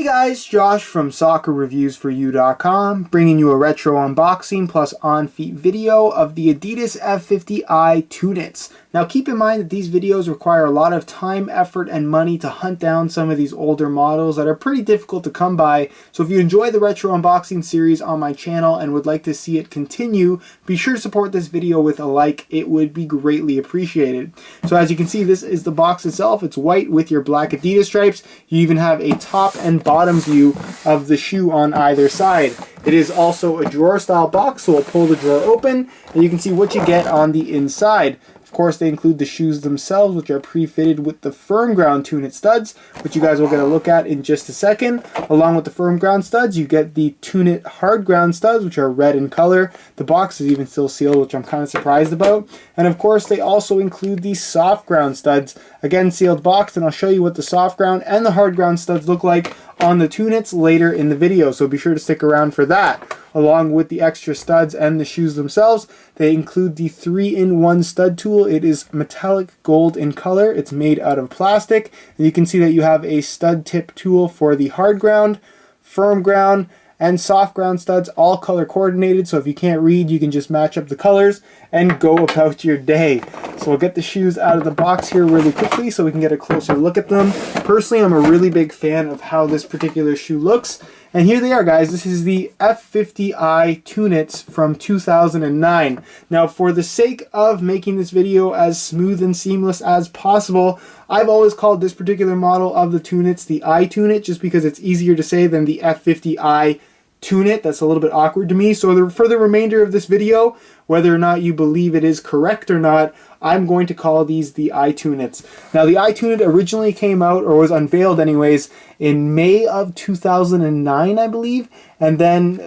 Guys, Josh from SoccerReviewsForYou.com, bringing you a retro unboxing plus on-feet video of the Adidas F50i Tunits. Now keep in mind that these videos require a lot of time, effort, and money to hunt down some of these older models that are pretty difficult to come by. So if you enjoy the retro unboxing series on my channel and would like to see it continue, be sure to support this video with a like. It would be greatly appreciated. So as you can see, this is the box itself. It's white with your black Adidas stripes. You even have a top and bottom view of the shoe on either side. It is also a drawer style box, so we'll pull the drawer open and you can see what you get on the inside. Of course, they include the shoes themselves, which are pre-fitted with the firm ground Tunit studs, which you guys will get a look at in just a second. Along with the firm ground studs, you get the Tunit hard ground studs, which are red in color. The box is even still sealed, which I'm kind of surprised about. And of course, they also include the soft ground studs, again sealed box, and I'll show you what the soft ground and the hard ground studs look like on the Tunits later in the video, so be sure to stick around for that. Along with the extra studs and the shoes themselves, they include the 3-in-1 stud tool. It is metallic gold in color. It's made out of plastic, and you can see that you have a stud tip tool for the hard ground, firm ground, and soft ground studs, all color coordinated, so if you can't read, you can just match up the colors and go about your day. So we'll get the shoes out of the box here really quickly so we can get a closer look at them. Personally, I'm a really big fan of how this particular shoe looks. And here they are, guys. This is the F50i Tunits from 2009. Now, for the sake of making this video as smooth and seamless as possible, I've always called this particular model of the Tunits the iTunit, just because it's easier to say than the F50i Tunit. That's a little bit awkward to me. So for the remainder of this video, whether or not you believe it is correct or not, I'm going to call these the iTunits. Now, the iTunit originally came out, or was unveiled anyways, in May of 2009, I believe, and then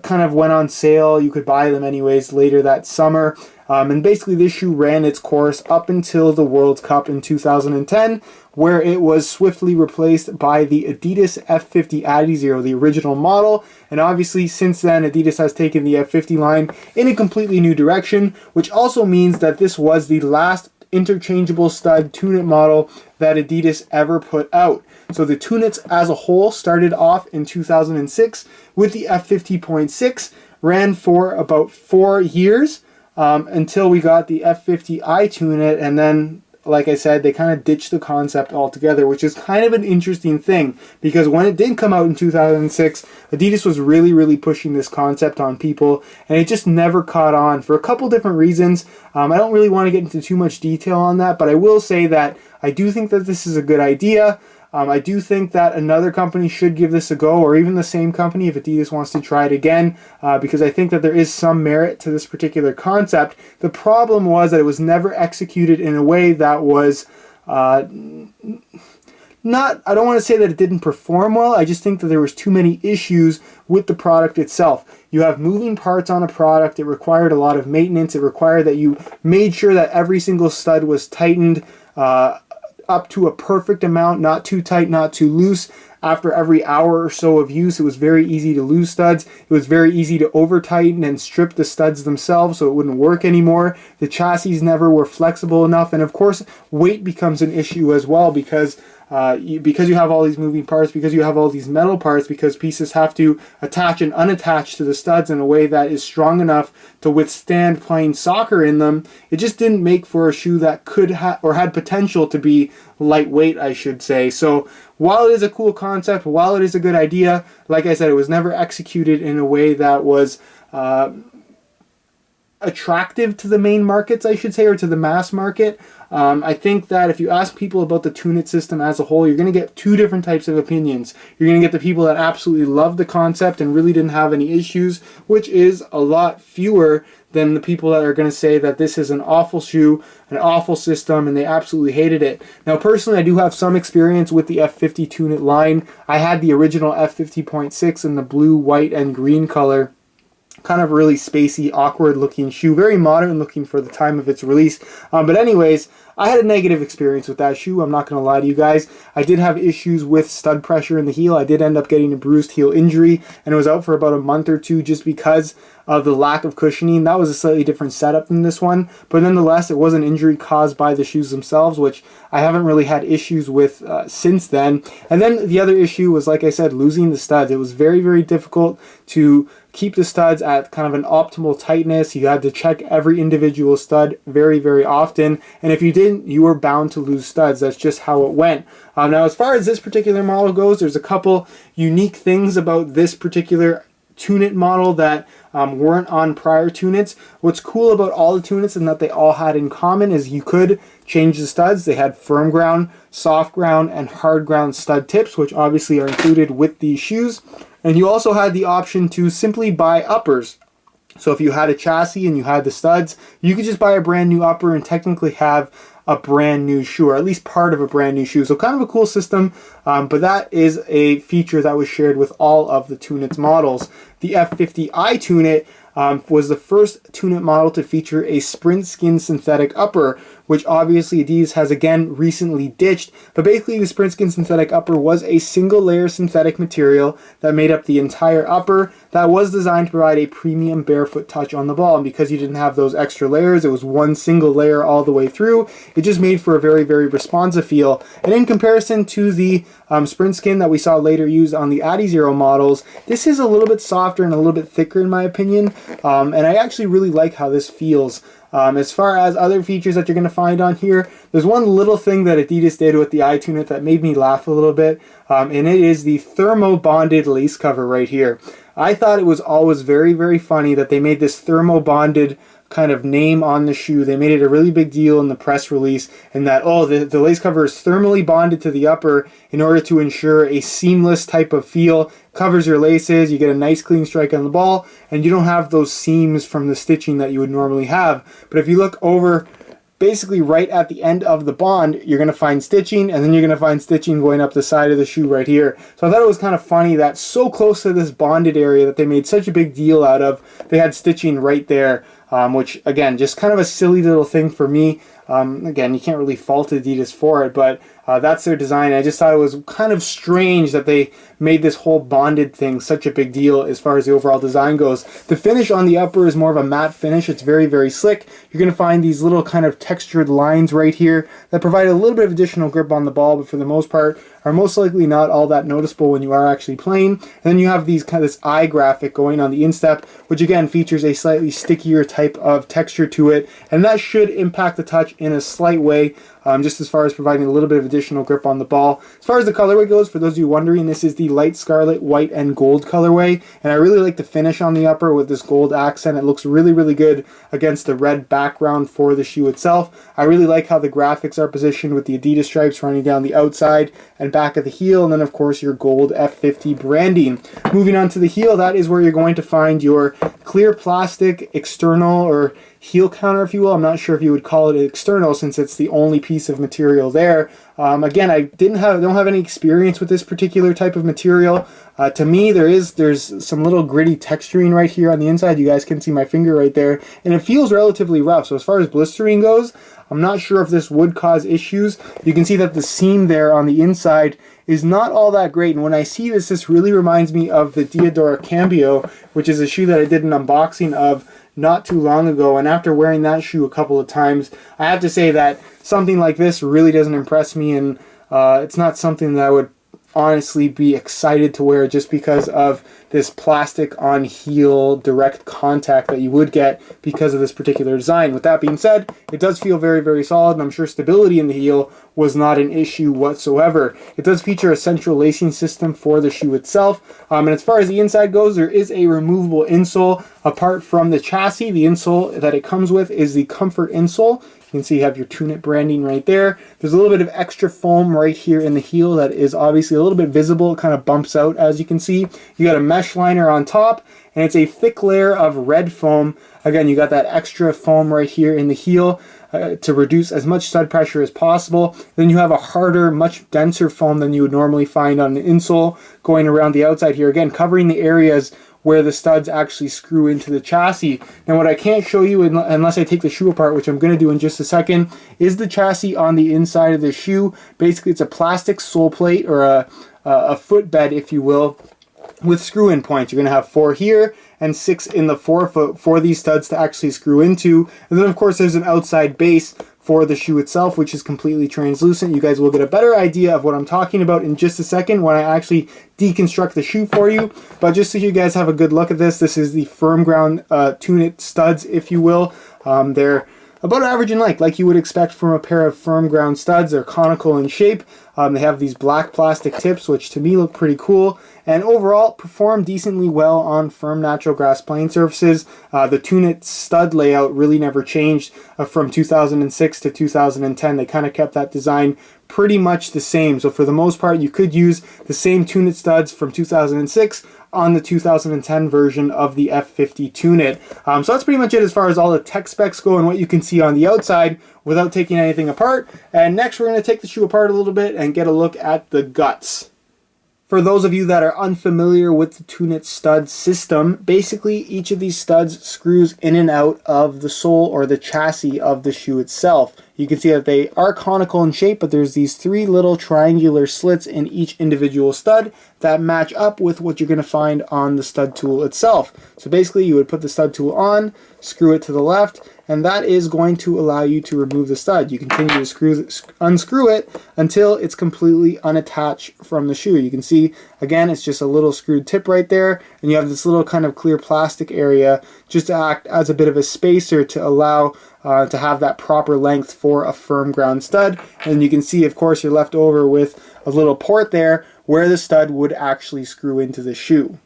kind of went on sale. You could buy them anyways later that summer. And basically this shoe ran its course up until the World Cup in 2010, where it was swiftly replaced by the Adidas F50 Adizero, the original model. And obviously since then, Adidas has taken the F50 line in a completely new direction, which also means that this was the last interchangeable stud Tunit model that Adidas ever put out. So the Tunits as a whole started off in 2006 with the F50.6, ran for about 4 years, until we got the F50i Tunit, and then, like I said, they kind of ditched the concept altogether, which is kind of an interesting thing, because when it did come out in 2006, Adidas was really pushing this concept on people, and it just never caught on for a couple different reasons. I don't really want to get into too much detail on that, but I will say that I do think that this is a good idea. I do think that another company should give this a go, or even the same company if Adidas wants to try it again, because I think that there is some merit to this particular concept. The problem was that it was never executed in a way that was not, I don't want to say that it didn't perform well, I just think that there was too many issues with the product itself. You have moving parts on a product, it required a lot of maintenance, it required that you made sure that every single stud was tightened up to a perfect amount, not too tight, not too loose. After every hour or so of use, it was very easy to lose studs. It was very easy to over tighten and strip the studs themselves so it wouldn't work anymore. The chassis never were flexible enough, and of course weight becomes an issue as well, because you have all these moving parts, because you have all these metal parts, because pieces have to attach and unattach to the studs in a way that is strong enough to withstand playing soccer in them. It just didn't make for a shoe that could or had potential to be lightweight, I should say. So while it is a cool concept, while it is a good idea, like I said, it was never executed in a way that was attractive to the main markets, I should say, or to the mass market. I think that if you ask people about the Tunit system as a whole, you're going to get two different types of opinions. You're going to get the people that absolutely love the concept and really didn't have any issues, which is a lot fewer than the people that are going to say that this is an awful shoe, an awful system, and they absolutely hated it. Now, personally, I do have some experience with the F50 Tunit line. I had the original F50.6 in the blue, white, and green color. kind of really spacey, awkward looking shoe, very modern looking for the time of its release. But anyways, I had a negative experience with that shoe. I'm not going to lie to you guys. I did have issues with stud pressure in the heel. I did end up getting a bruised heel injury, and it was out for about a month or two just because of the lack of cushioning. That was a slightly different setup than this one, but nonetheless, it was an injury caused by the shoes themselves, which I haven't really had issues with since then. And then the other issue was, like I said, losing the studs. It was very, very difficult to keep the studs at kind of an optimal tightness. You had to check every individual stud very, very often, and if you didn't, you were bound to lose studs. That's just how it went. Now, as far as this particular model goes, there's a couple unique things about this particular Tunit model that weren't on prior Tunits. What's cool about all the Tunits and that they all had in common is you could change the studs. They had firm ground, soft ground, and hard ground stud tips, which obviously are included with these shoes. And you also had the option to simply buy uppers. So if you had a chassis and you had the studs, you could just buy a brand new upper and technically have a brand new shoe, or at least part of a brand new shoe. So kind of a cool system, but that is a feature that was shared with all of the Tunits models. The F50i Tunit was the first Tunit model to feature a sprint skin synthetic upper, which obviously Adidas has again recently ditched. But basically the sprint skin synthetic upper was a single layer synthetic material that made up the entire upper that was designed to provide a premium barefoot touch on the ball. And because you didn't have those extra layers, it was one single layer all the way through. It just made for a very, very responsive feel. And in comparison to the sprint skin that we saw later used on the Adizero models, this is a little bit softer and a little bit thicker in my opinion. And I actually really like how this feels. As far as other features that you're going to find on here, there's one little thing that Adidas did with the iTunit that made me laugh a little bit, and it is the thermo-bonded lace cover right here. I thought it was always very, very funny that they made this thermo-bonded kind of name on the shoe. They made it a really big deal in the press release, and that, oh, the lace cover is thermally bonded to the upper in order to ensure a seamless type of feel. Covers your laces, you get a nice clean strike on the ball, and you don't have those seams from the stitching that you would normally have. But if you look over basically right at the end of the bond, you're going to find stitching, and then you're going to find stitching going up the side of the shoe right here. So I thought it was kind of funny that so close to this bonded area that they made such a big deal out of, they had stitching right there, which again, just kind of a silly little thing for me. Again, you can't really fault Adidas for it, but that's their design. I just thought it was kind of strange that they made this whole bonded thing such a big deal as far as the overall design goes. The finish on the upper is more of a matte finish. It's very, very slick. You're going to find these little kind of textured lines right here that provide a little bit of additional grip on the ball, but for the most part are most likely not all that noticeable when you are actually playing. And then you have these kind of this eye graphic going on the instep, which again features a slightly stickier type of texture to it, and that should impact the touch in a slight way, just as far as providing a little bit of additional grip on the ball. As far as the colorway goes, for those of you wondering, this is the light scarlet, white, and gold colorway, and I really like the finish on the upper with this gold accent. It looks really, really good against the red background for the shoe itself. I really like how the graphics are positioned with the Adidas stripes running down the outside and back of the heel, and then of course your gold F50 branding. Moving on to the heel, that is where you're going to find your clear plastic external or heel counter, if you will. I'm not sure if you would call it external since it's the only piece of material there. Again, I don't have any experience with this particular type of material. To me, there's some little gritty texturing right here on the inside. You guys can see my finger right there, and it feels relatively rough. So as far as blistering goes, I'm not sure if this would cause issues. You can see that the seam there on the inside is not all that great, and when I see this, this really reminds me of the Diadora Cambio, which is a shoe that I did an unboxing of not too long ago, and after wearing that shoe a couple of times, I have to say that something like this really doesn't impress me, and it's not something that I would honestly be excited to wear just because of this plastic on heel direct contact that you would get because of this particular design. With that being said, it does feel very, very solid, and I'm sure stability in the heel was not an issue whatsoever. It does feature a central lacing system for the shoe itself, and as far as the inside goes, there is a removable insole. Apart from the chassis, the insole that it comes with is the Comfort insole. You can see you have your Tunit branding right there. There's a little bit of extra foam right here in the heel that is obviously a little bit visible. It kind of bumps out, as you can see. You got a mesh liner on top, and it's a thick layer of red foam. Again, you got that extra foam right here in the heel to reduce as much stud pressure as possible. Then you have a harder, much denser foam than you would normally find on an insole going around the outside here, again covering the areas where the studs actually screw into the chassis. Now what I can't show you unless I take the shoe apart, which I'm going to do in just a second, is the chassis on the inside of the shoe. Basically it's a plastic sole plate, or a footbed if you will, with screw-in points. You're going to have 4 here and 6 in the forefoot for these studs to actually screw into. And then of course there's an outside base for the shoe itself, which is completely translucent. You guys will get a better idea of what I'm talking about in just a second when I actually deconstruct the shoe for you. But just so you guys have a good look at this, this is the firm ground Tunit studs, if you will. They're about average in length, like you would expect from a pair of firm ground studs. They're conical in shape. They have these black plastic tips, which to me look pretty cool, and overall perform decently well on firm natural grass playing surfaces. The Tunit stud layout really never changed from 2006 to 2010. They kind of kept that design pretty much the same. So for the most part, you could use the same Tunit studs from 2006 on the 2010 version of the F50 Tunit. So that's pretty much it as far as all the tech specs go and what you can see on the outside without taking anything apart. And next we're going to take the shoe apart a little bit and get a look at the guts. For those of you that are unfamiliar with the Tunit stud system, basically each of these studs screws in and out of the sole or the chassis of the shoe itself. You can see that they are conical in shape, but there's these 3 little triangular slits in each individual stud that match up with what you're going to find on the stud tool itself. So basically you would put the stud tool on, screw it to the left, and that is going to allow you to remove the stud. You continue to unscrew it until it's completely unattached from the shoe. You can see, again, it's just a little screwed tip right there, and you have this little kind of clear plastic area just to act as a bit of a spacer to allow to have that proper length for a firm ground stud. And you can see, of course, you're left over with a little port there where the stud would actually screw into the shoe.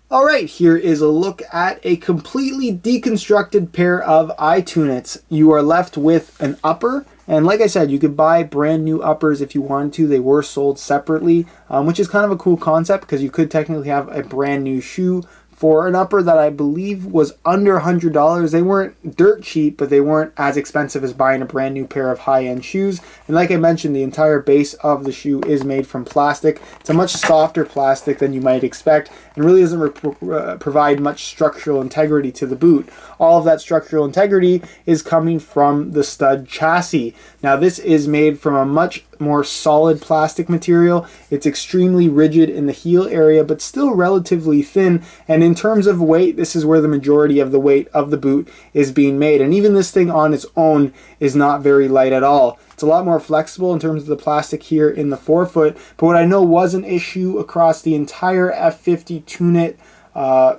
Alright, here is a look at a completely deconstructed pair of iTunits. You are left with an upper, and like I said, you could buy brand new uppers if you wanted to. They were sold separately, which is kind of a cool concept because you could technically have a brand new shoe for an upper that I believe was under $100. They weren't dirt cheap, but they weren't as expensive as buying a brand new pair of high-end shoes. And like I mentioned, the entire base of the shoe is made from plastic. It's a much softer plastic than you might expect, and really doesn't provide much structural integrity to the boot. All of that structural integrity is coming from the stud chassis. Now this is made from a much more solid plastic material. It's extremely rigid in the heel area, but still relatively thin. And in terms of weight, this is where the majority of the weight of the boot is being made. And even this thing on its own is not very light at all. It's a lot more flexible in terms of the plastic here in the forefoot. But what I know was an issue across the entire F50 Tunit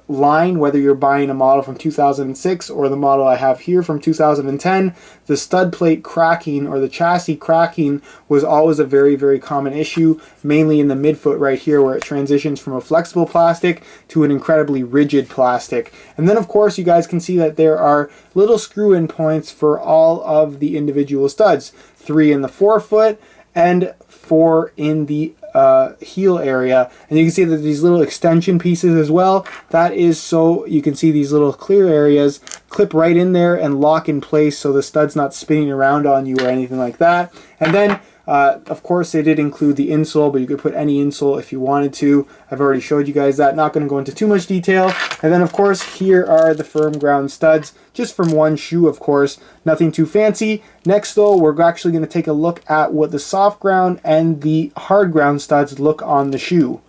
line, whether you're buying a model from 2006 or the model I have here from 2010, the stud plate cracking or the chassis cracking was always a very, very common issue, mainly in the midfoot right here where it transitions from a flexible plastic to an incredibly rigid plastic. And then of course you guys can see that there are little screw-in points for all of the individual studs, 3 in the forefoot and 4 in the heel area, and you can see that these little extension pieces as well, that is so you can see these little clear areas clip right in there and lock in place so the stud's not spinning around on you or anything like that. And then of course they did include the insole, but you could put any insole if you wanted to. I've already showed you guys that, not going to go into too much detail. And then of course here are the firm ground studs, just from one shoe of course, nothing too fancy. Next though, we're actually going to take a look at what the soft ground and the hard ground studs look on the shoe.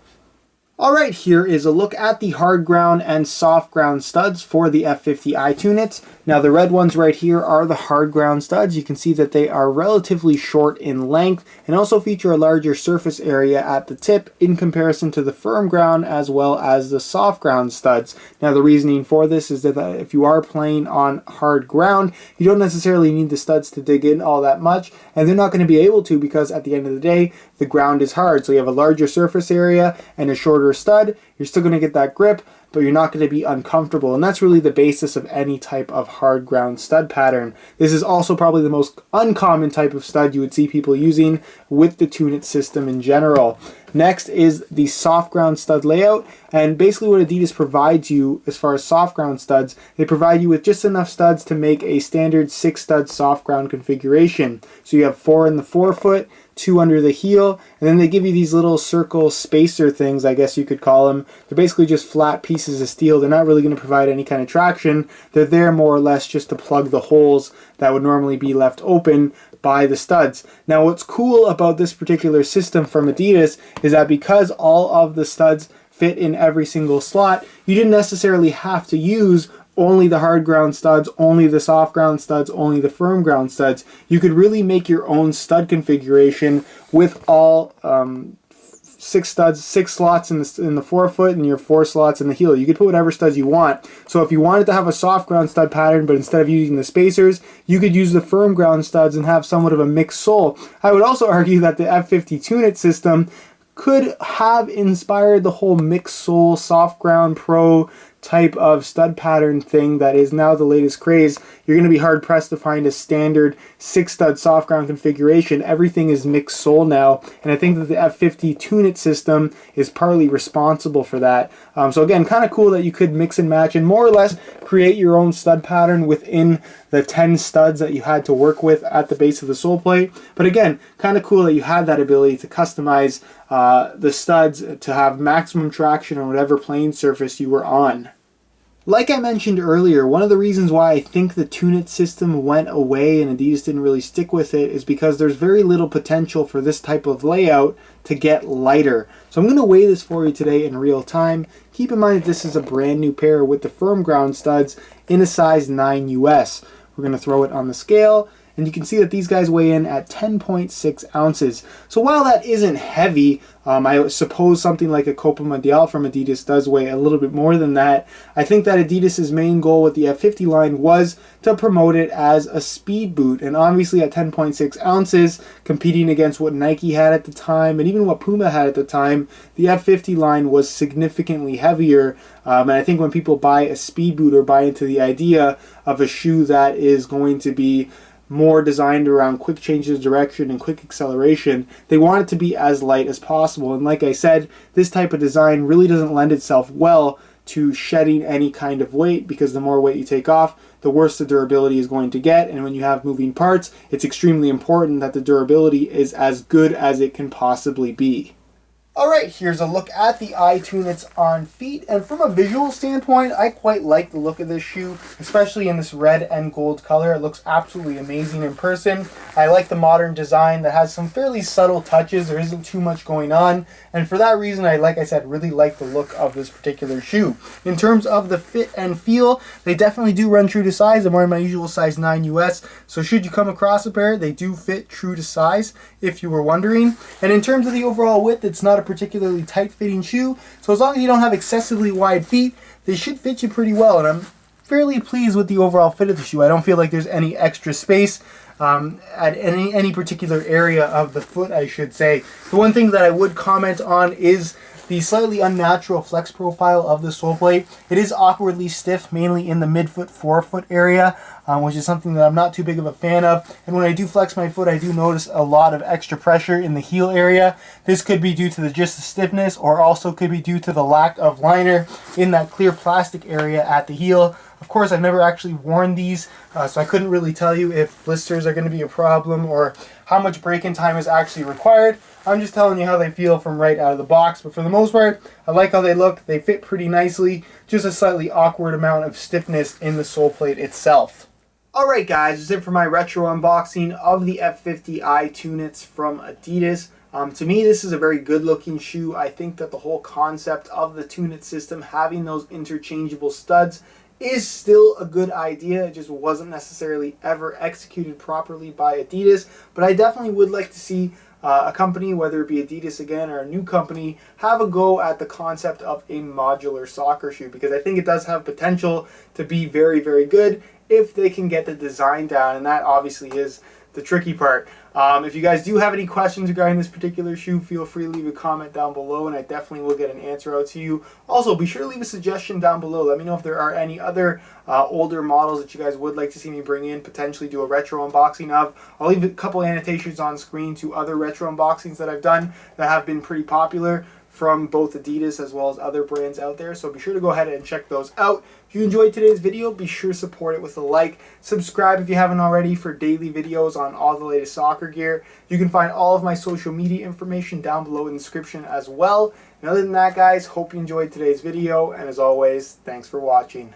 Alright, here is a look at the hard ground and soft ground studs for the F50i Tunit. Now the red ones right here are the hard ground studs. You can see that they are relatively short in length and also feature a larger surface area at the tip in comparison to the firm ground as well as the soft ground studs. Now the reasoning for this is that if you are playing on hard ground, you don't necessarily need the studs to dig in all that much, and they're not going to be able to because at the end of the day, the ground is hard. So you have a larger surface area and a shorter stud. You're still going to get that grip, but you're not going to be uncomfortable, and that's really the basis of any type of hard ground stud pattern. This is also probably the most uncommon type of stud you would see people using with the Tunit system in general. Next is the soft ground stud layout, and basically what Adidas provides you as far as soft ground studs, they provide you with just enough studs to make a standard 6 stud soft ground configuration. So you have 4 in the forefoot, 2 under the heel, and then they give you these little circle spacer things, I guess you could call them. They're basically just flat pieces of steel. They're not really going to provide any kind of traction. They're there more or less just to plug the holes that would normally be left open by the studs. Now what's cool about this particular system from Adidas is that because all of the studs fit in every single slot, you didn't necessarily have to use only the hard ground studs, only the soft ground studs, only the firm ground studs. You could really make your own stud configuration with all 6 studs, 6 slots in the forefoot and your 4 slots in the heel. You could put whatever studs you want. So if you wanted to have a soft ground stud pattern, but instead of using the spacers, you could use the firm ground studs and have somewhat of a mixed sole. I would also argue that the F50 Tunit system could have inspired the whole mixed sole, soft ground pro type of stud pattern thing that is now the latest craze. You're going to be hard pressed to find a standard 6 stud soft ground configuration. Everything is mixed sole now, and I think that the F50 Tunit system is partly responsible for that. So again, kind of cool that you could mix and match and more or less create your own stud pattern within the 10 studs that you had to work with at the base of the sole plate. But again, kind of cool that you had that ability to customize the studs to have maximum traction on whatever playing surface you were on. Like I mentioned earlier, one of the reasons why I think the Tunit system went away and Adidas didn't really stick with it is because there's very little potential for this type of layout to get lighter. So I'm going to weigh this for you today in real time. Keep in mind that this is a brand new pair with the firm ground studs in a size 9 US. We're going to throw it on the scale, and you can see that these guys weigh in at 10.6 ounces. So while that isn't heavy, I suppose something like a Copa Mundial from Adidas does weigh a little bit more than that. I think that Adidas's main goal with the F50 line was to promote it as a speed boot, and obviously at 10.6 ounces, competing against what Nike had at the time and even what Puma had at the time, the F50 line was significantly heavier. And I think when people buy a speed boot or buy into the idea of a shoe that is going to be more designed around quick changes of direction and quick acceleration, they want it to be as light as possible. And like I said, this type of design really doesn't lend itself well to shedding any kind of weight, because the more weight you take off, the worse the durability is going to get. And when you have moving parts, it's extremely important that the durability is as good as it can possibly be. Alright, here's a look at the Tunits on feet, and from a visual standpoint, I quite like the look of this shoe, especially in this red and gold color. It looks absolutely amazing in person. I like the modern design that has some fairly subtle touches. There isn't too much going on, and for that reason, like I said, really like the look of this particular shoe. In terms of the fit and feel, they definitely do run true to size. I'm wearing my usual size 9 US, so should you come across a pair, they do fit true to size, if you were wondering. And in terms of the overall width, it's not a particularly tight-fitting shoe, so as long as you don't have excessively wide feet, they should fit you pretty well, and I'm fairly pleased with the overall fit of the shoe. I don't feel like there's any extra space at any particular area of the foot, I should say. The one thing that I would comment on is the slightly unnatural flex profile of the sole plate. It is awkwardly stiff, mainly in the midfoot, forefoot area, which is something that I'm not too big of a fan of. And when I do flex my foot, I do notice a lot of extra pressure in the heel area. This could be due to just the stiffness, or also could be due to the lack of liner in that clear plastic area at the heel. Of course, I've never actually worn these, so I couldn't really tell you if blisters are going to be a problem or how much break-in time is actually required. I'm just telling you how they feel from right out of the box, but for the most part, I like how they look. They fit pretty nicely, just a slightly awkward amount of stiffness in the sole plate itself. Alright guys, that's it for my retro unboxing of the F50i Tunits from Adidas. To me, this is a very good looking shoe. I think that the whole concept of the Tunit system, having those interchangeable studs, is still a good idea. It just wasn't necessarily ever executed properly by Adidas, but I definitely would like to see a company, whether it be Adidas again or a new company, have a go at the concept of a modular soccer shoe, because I think it does have potential to be very, very good if they can get the design down, and that obviously is the tricky part. If you guys do have any questions regarding this particular shoe, feel free to leave a comment down below, and I definitely will get an answer out to you. Also, be sure to leave a suggestion down below. Let me know if there are any other older models that you guys would like to see me bring in, potentially do a retro unboxing of. I'll leave a couple annotations on screen to other retro unboxings that I've done that have been pretty popular from both Adidas as well as other brands out there. So be sure to go ahead and check those out. If you enjoyed today's video, be sure to support it with a like. Subscribe if you haven't already for daily videos on all the latest soccer gear. You can find all of my social media information down below in the description as well. And other than that, guys, hope you enjoyed today's video. And as always, thanks for watching.